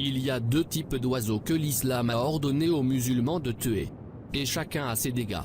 Il y a deux types d'oiseaux que l'islam a ordonné aux musulmans de tuer. Et chacun a ses dégâts.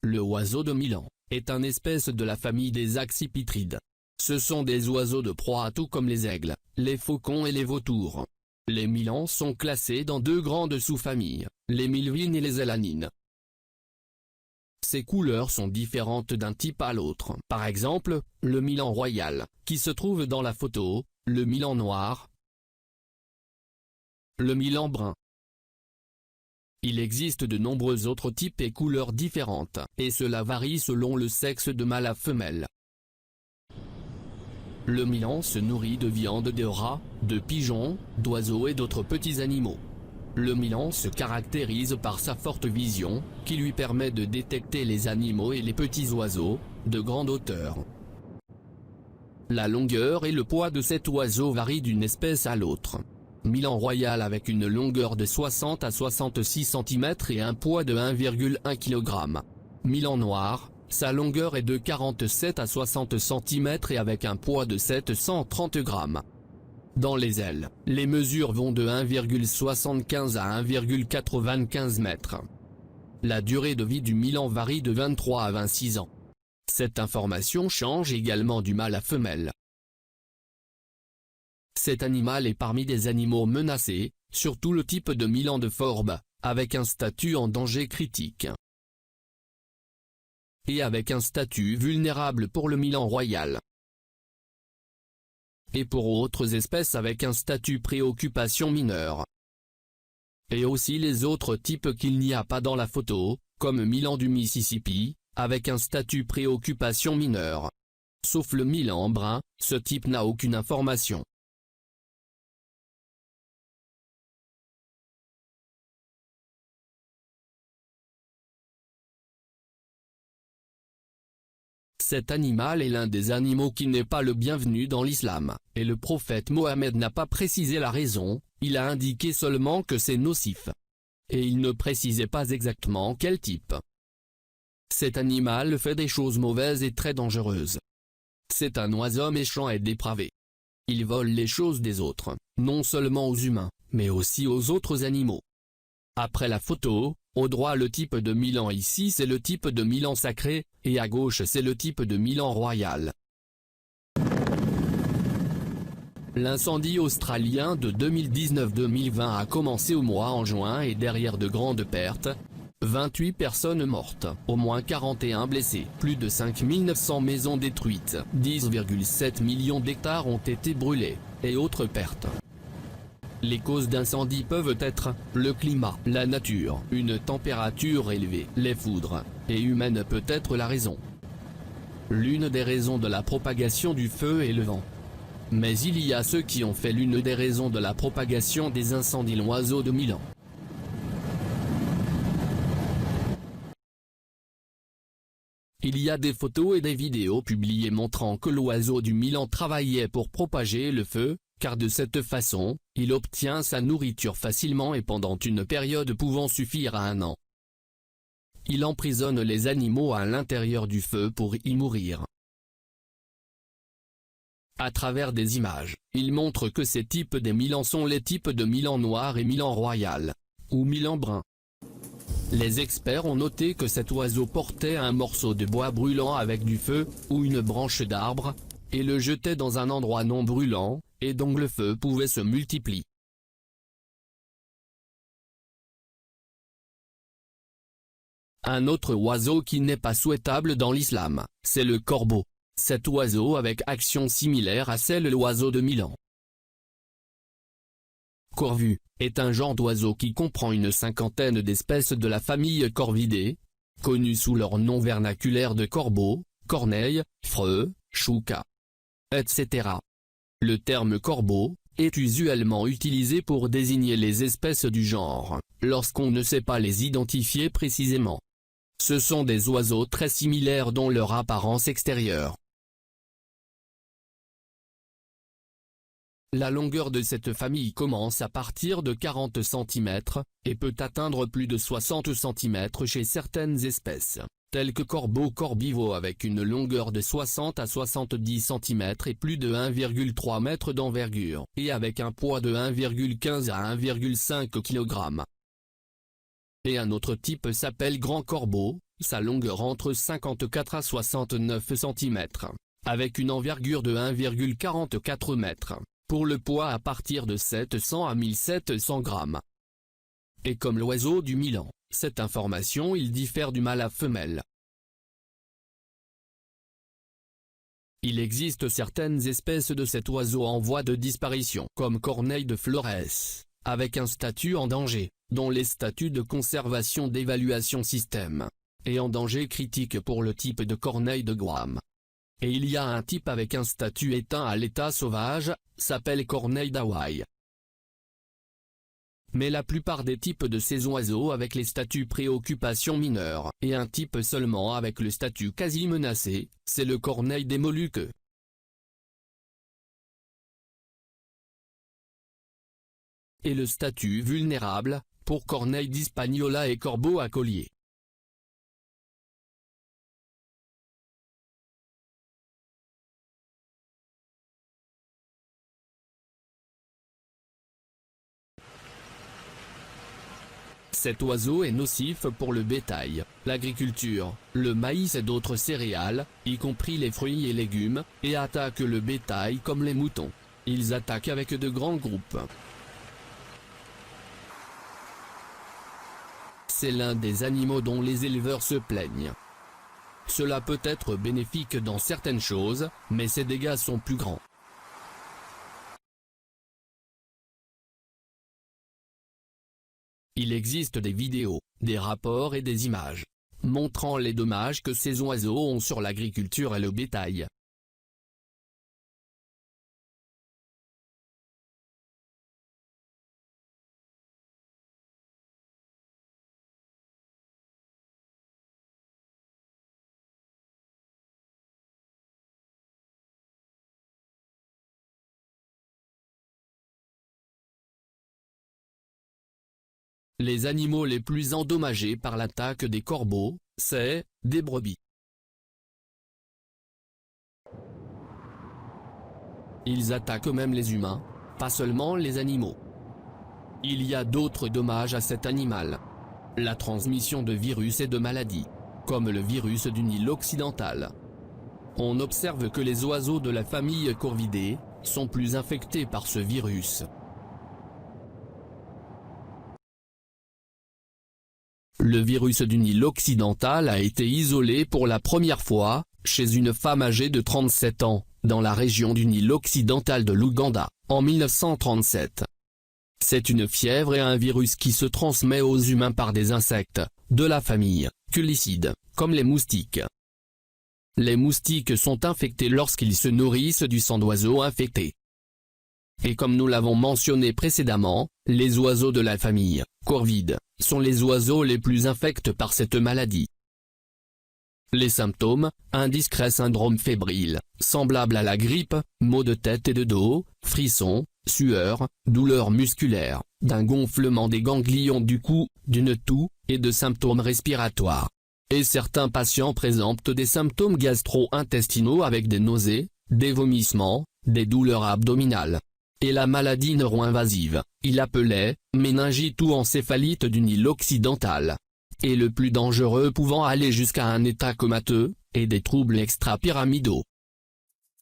Le oiseau de Milan est une espèce de la famille des accipitrides. Ce sont des oiseaux de proie tout comme les aigles, les faucons et les vautours. Les milans sont classés dans deux grandes sous-familles, les milvines et les élanines. Ces couleurs sont différentes d'un type à l'autre. Par exemple, le milan royal, qui se trouve dans la photo, le milan noir, le milan brun. Il existe de nombreux autres types et couleurs différentes, et cela varie selon le sexe de mâle à femelle. Le milan se nourrit de viande de rats, de pigeons, d'oiseaux et d'autres petits animaux. Le milan se caractérise par sa forte vision, qui lui permet de détecter les animaux et les petits oiseaux, de grande hauteur. La longueur et le poids de cet oiseau varient d'une espèce à l'autre. Milan royal avec une longueur de 60 à 66 cm et un poids de 1,1 kg. Milan noir, sa longueur est de 47 à 60 cm et avec un poids de 730 g. Dans les ailes, les mesures vont de 1,75 à 1,95 m. La durée de vie du milan varie de 23 à 26 ans. Cette information change également du mâle à femelle. Cet animal est parmi des animaux menacés, surtout le type de milan de Forbes, avec un statut en danger critique. Et avec un statut vulnérable pour le milan royal. Et pour autres espèces avec un statut préoccupation mineure. Et aussi les autres types qu'il n'y a pas dans la photo, comme milan du Mississippi, avec un statut préoccupation mineure. Sauf le milan brun, ce type n'a aucune information. Cet animal est l'un des animaux qui n'est pas le bienvenu dans l'islam, et le prophète Mohammed n'a pas précisé la raison, il a indiqué seulement que c'est nocif. Et il ne précisait pas exactement quel type. Cet animal fait des choses mauvaises et très dangereuses. C'est un oiseau méchant et dépravé. Il vole les choses des autres, non seulement aux humains, mais aussi aux autres animaux. Après la photo, au droit le type de milan ici c'est le type de milan sacré, et à gauche c'est le type de milan royal. L'incendie australien de 2019-2020 a commencé au mois en juin et derrière de grandes pertes, 28 personnes mortes, au moins 41 blessés, plus de 5900 maisons détruites, 10,7 millions d'hectares ont été brûlés, et autres pertes. Les causes d'incendie peuvent être le climat, la nature, une température élevée, les foudres, et humaine peut être la raison. L'une des raisons de la propagation du feu est le vent. Mais il y a ceux qui ont fait l'une des raisons de la propagation des incendies, l'oiseau de Milan. Il y a des photos et des vidéos publiées montrant que l'oiseau du Milan travaillait pour propager le feu, car de cette façon, il obtient sa nourriture facilement et pendant une période pouvant suffire à 1 an. Il emprisonne les animaux à l'intérieur du feu pour y mourir. À travers des images, il montre que ces types des milans sont les types de milan noir et milan royal, ou milan brun. Les experts ont noté que cet oiseau portait un morceau de bois brûlant avec du feu, ou une branche d'arbre, et le jetait dans un endroit non brûlant, et donc le feu pouvait se multiplier. Un autre oiseau qui n'est pas souhaitable dans l'islam, c'est le corbeau. Cet oiseau avec action similaire à celle de l'oiseau de Milan. Corvu est un genre d'oiseau qui comprend une cinquantaine d'espèces de la famille Corvidae, connues sous leur nom vernaculaire de corbeau, corneille, freux, chouca, etc. Le terme corbeau est usuellement utilisé pour désigner les espèces du genre, lorsqu'on ne sait pas les identifier précisément. Ce sont des oiseaux très similaires dont leur apparence extérieure. La longueur de cette famille commence à partir de 40 cm, et peut atteindre plus de 60 cm chez certaines espèces. tels que corbeaux corbeaux avec une longueur de 60 à 70 cm et plus de 1,3 m d'envergure, et avec un poids de 1,15 à 1,5 kg. Et un autre type s'appelle grand corbeau, sa longueur entre 54 à 69 cm, avec une envergure de 1,44 m, pour le poids à partir de 700 à 1700 grammes. Et comme l'oiseau du Milan, cette information il diffère du mâle à femelle. Il existe certaines espèces de cet oiseau en voie de disparition, comme Corneille de Flores, avec un statut en danger, dont les statuts de conservation d'évaluation système, et en danger critique pour le type de Corneille de Guam. Et il y a un type avec un statut éteint à l'état sauvage, s'appelle Corneille d'Hawaï. Mais la plupart des types de ces oiseaux avec les statuts préoccupation mineure, et un type seulement avec le statut quasi menacé, c'est le Corneille des Moluques. Et le statut vulnérable, pour Corneille d'Hispaniola et corbeau à collier. Cet oiseau est nocif pour le bétail, l'agriculture, le maïs et d'autres céréales, y compris les fruits et légumes, et attaque le bétail comme les moutons. Ils attaquent avec de grands groupes. C'est l'un des animaux dont les éleveurs se plaignent. Cela peut être bénéfique dans certaines choses, mais ses dégâts sont plus grands. Il existe des vidéos, des rapports et des images, montrant les dommages que ces oiseaux ont sur l'agriculture et le bétail. Les animaux les plus endommagés par l'attaque des corbeaux, c'est des brebis. Ils attaquent même les humains, pas seulement les animaux. Il y a d'autres dommages à cet animal. La transmission de virus et de maladies, comme le virus du Nil occidental. On observe que les oiseaux de la famille Corvidae sont plus infectés par ce virus. Le virus du Nil occidental a été isolé pour la première fois, chez une femme âgée de 37 ans, dans la région du Nil occidental de l'Ouganda, en 1937. C'est une fièvre et un virus qui se transmet aux humains par des insectes, de la famille Culicides, comme les moustiques. Les moustiques sont infectés lorsqu'ils se nourrissent du sang d'oiseaux infectés. Et comme nous l'avons mentionné précédemment, les oiseaux de la famille Corvidae sont les oiseaux les plus infects par cette maladie. Les symptômes, un discret syndrome fébrile, semblable à la grippe, maux de tête et de dos, frissons, sueur, douleurs musculaires, d'un gonflement des ganglions du cou, d'une toux, et de symptômes respiratoires. Et certains patients présentent des symptômes gastro-intestinaux avec des nausées, des vomissements, des douleurs abdominales. Et la maladie neuro-invasive, il appelait méningite ou encéphalite du Nil occidental. Et le plus dangereux pouvant aller jusqu'à un état comateux, et des troubles extra-pyramidaux.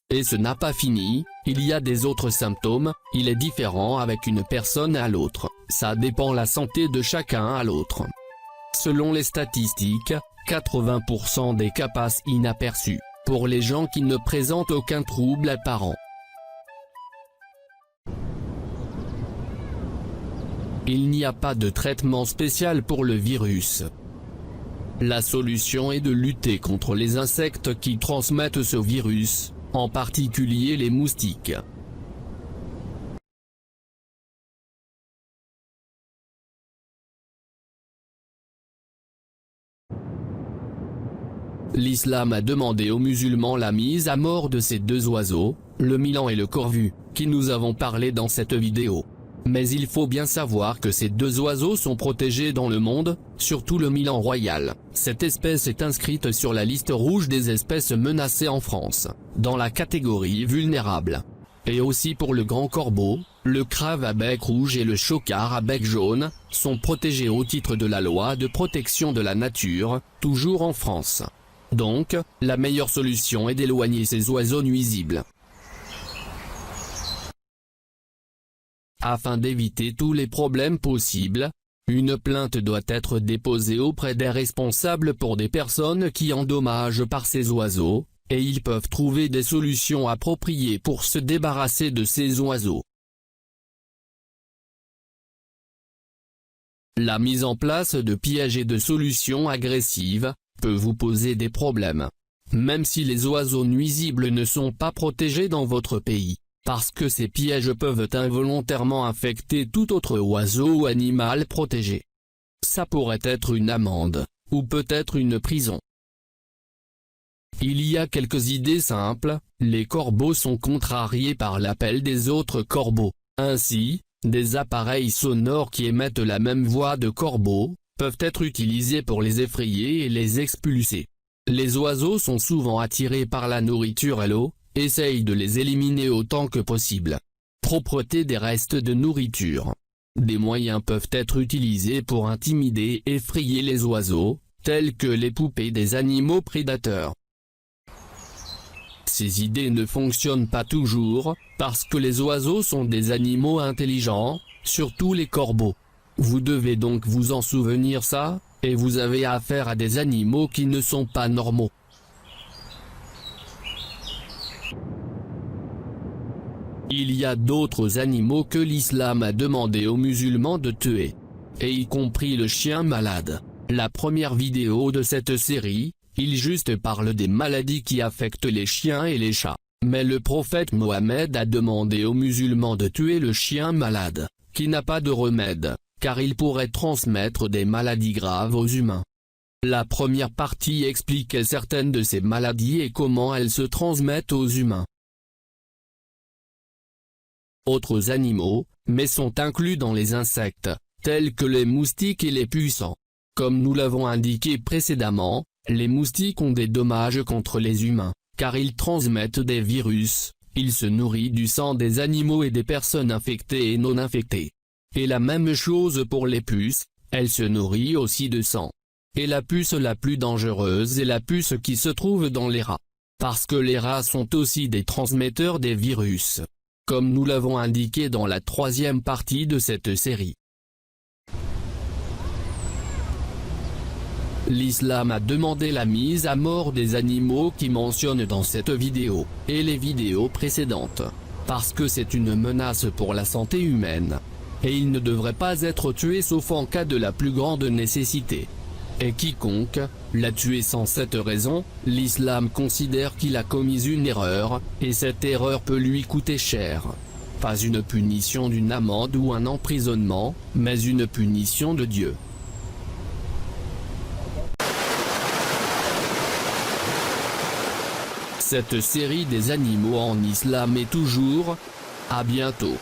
Et ce n'a pas fini, il y a des autres symptômes, il est différent avec une personne à l'autre, ça dépend la santé de chacun à l'autre. Selon les statistiques, 80% des cas passent inaperçus, pour les gens qui ne présentent aucun trouble apparent. Il n'y a pas de traitement spécial pour le virus. La solution est de lutter contre les insectes qui transmettent ce virus, en particulier les moustiques. L'islam a demandé aux musulmans la mise à mort de ces deux oiseaux, le milan et le corvu, qui nous avons parlé dans cette vidéo. Mais il faut bien savoir que ces deux oiseaux sont protégés dans le monde, surtout le milan royal. Cette espèce est inscrite sur la liste rouge des espèces menacées en France, dans la catégorie vulnérable. Et aussi pour le grand corbeau, le crave à bec rouge et le chocard à bec jaune, sont protégés au titre de la loi de protection de la nature, toujours en France. Donc, la meilleure solution est d'éloigner ces oiseaux nuisibles. Afin d'éviter tous les problèmes possibles, une plainte doit être déposée auprès des responsables pour des personnes qui endommagent par ces oiseaux, et ils peuvent trouver des solutions appropriées pour se débarrasser de ces oiseaux. La mise en place de pièges et de solutions agressives peut vous poser des problèmes, même si les oiseaux nuisibles ne sont pas protégés dans votre pays. Parce que ces pièges peuvent involontairement infecter tout autre oiseau ou animal protégé. Ça pourrait être une amende, ou peut-être une prison. Il y a quelques idées simples, les corbeaux sont contrariés par l'appel des autres corbeaux. Ainsi, des appareils sonores qui émettent la même voix de corbeau, peuvent être utilisés pour les effrayer et les expulser. Les oiseaux sont souvent attirés par la nourriture et l'eau, essaye de les éliminer autant que possible. Propreté des restes de nourriture. Des moyens peuvent être utilisés pour intimider et effrayer les oiseaux, tels que les poupées des animaux prédateurs. Ces idées ne fonctionnent pas toujours, parce que les oiseaux sont des animaux intelligents, surtout les corbeaux. Vous devez donc vous en souvenir ça, et vous avez affaire à des animaux qui ne sont pas normaux. Il y a d'autres animaux que l'islam a demandé aux musulmans de tuer, et y compris le chien malade. La première vidéo de cette série, il juste parle des maladies qui affectent les chiens et les chats. Mais le prophète Mohammed a demandé aux musulmans de tuer le chien malade, qui n'a pas de remède, car il pourrait transmettre des maladies graves aux humains. La première partie explique certaines de ces maladies et comment elles se transmettent aux humains. Autres animaux, mais sont inclus dans les insectes, tels que les moustiques et les pucerons. Comme nous l'avons indiqué précédemment, les moustiques ont des dommages contre les humains, car ils transmettent des virus, ils se nourrissent du sang des animaux et des personnes infectées et non infectées. Et la même chose pour les puces, elles se nourrissent aussi de sang. Et la puce la plus dangereuse est la puce qui se trouve dans les rats. Parce que les rats sont aussi des transmetteurs des virus. Comme nous l'avons indiqué dans la troisième partie de cette série. L'islam a demandé la mise à mort des animaux qui mentionnent dans cette vidéo, et les vidéos précédentes, parce que c'est une menace pour la santé humaine. Et ils ne devraient pas être tués sauf en cas de la plus grande nécessité. Et quiconque l'a tué sans cette raison, l'islam considère qu'il a commis une erreur, et cette erreur peut lui coûter cher. Pas une punition d'une amende ou un emprisonnement, mais une punition de Dieu. Cette série des animaux en islam est toujours. À bientôt.